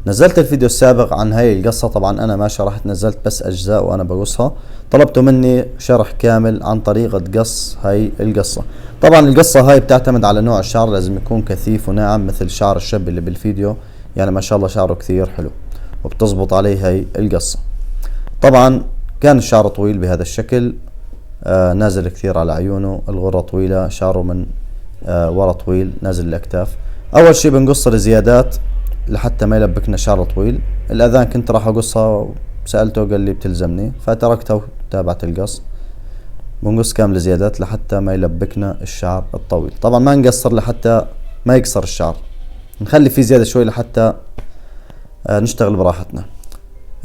نزلت الفيديو السابق عن هاي القصة، طبعا انا ما شرحت، نزلت بس اجزاء وانا بقصها. طلبتوا مني شرح كامل عن طريقة قص هاي القصة. طبعا القصة هاي بتعتمد على نوع الشعر، لازم يكون كثيف وناعم مثل شعر الشاب اللي بالفيديو، يعني ما شاء الله شعره كثير حلو وبتزبط عليه هاي القصة. طبعا كان الشعر طويل بهذا الشكل، نازل كثير على عيونه، الغرة طويلة، شعره من ورا طويل نازل الاكتاف. اول شي بنقص الزيادات لحتى ما يلبكنا شعر طويل. الاذان كنت راح اقصها وسألته قال لي بتلزمني فتركتها وتابعت القص. بنقص كامل الزيادات لحتى ما يلبكنا الشعر الطويل. طبعا ما نقصر لحتى ما يقصر الشعر، نخلي فيه زيادة شوي لحتى نشتغل براحتنا.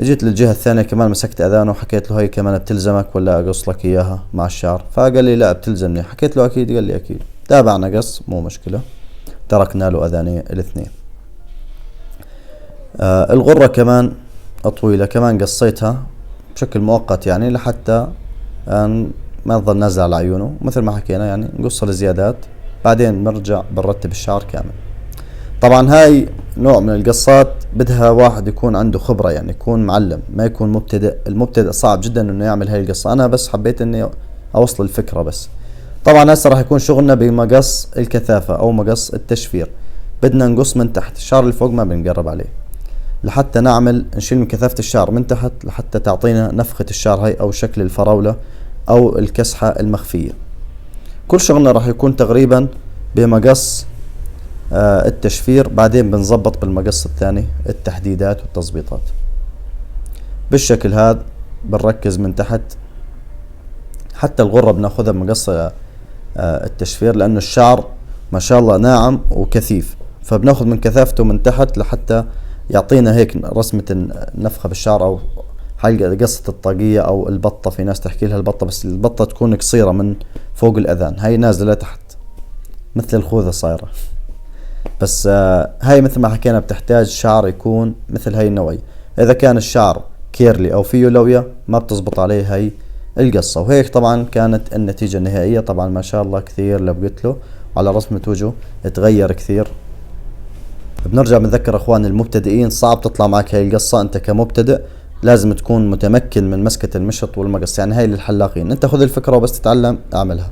جيت للجهة الثانية كمان مسكت اذانه وحكيت له هي كمان بتلزمك ولا اقص لك اياها مع الشعر؟ فقال لي لا بتلزمني. حكيت له اكيد، قال لي اكيد. تابعنا قص مو مشكلة، تركنا له اذاني الاثنين. الغرة كمان طويلة، كمان قصيتها بشكل مؤقت يعني لحتى ما تظل نازلة على عيونه. مثل ما حكينا يعني نقص الزيادات بعدين نرجع بنرتب الشعر كامل. طبعا هاي نوع من القصات بدها واحد يكون عنده خبرة، يعني يكون معلم، ما يكون مبتدئ. المبتدئ صعب جدا انه يعمل هاي القصة، انا بس حبيت اني اوصل الفكرة بس. طبعا هسه راح يكون شغلنا بمقص الكثافة او مقص التشفير. بدنا نقص من تحت، الشعر اللي فوق ما بنقرب عليه لحتى نشيل من كثافة الشعر من تحت لحتى تعطينا نفخة الشعر هاي او شكل الفراولة او الكسحة المخفية. كل شغلنا راح يكون تقريبا بمقص التشفير، بعدين بنظبط بالمقص الثاني التحديدات والتظبيطات بالشكل هذا. بنركز من تحت، حتى الغرة بناخذها بمقص التشفير لانه الشعر ما شاء الله ناعم وكثيف، فبناخذ من كثافته من تحت لحتى يعطينا هيك رسمة نفخة بالشعر، او هاي قصة الطاقية او البطة، في ناس تحكي لها البطة، بس البطة تكون قصيرة من فوق الاذان، هاي نازلة لتحت مثل الخوذة صايرة. بس هاي مثل ما حكينا بتحتاج شعر يكون مثل هاي النوعية. اذا كان الشعر كيرلي او فيه لوية ما بتزبط عليه هاي القصة. وهيك طبعا كانت النتيجة النهائية. طبعا ما شاء الله كثير لبقت له، على رسمة وجهه تغير كثير. بنرجع بنذكر اخوان المبتدئين صعب تطلع معك هاي القصة. انت كمبتدئ لازم تكون متمكن من مسكة المشط والمقص، يعني هاي للحلاقين. انت خذ الفكرة وبس تتعلم اعملها.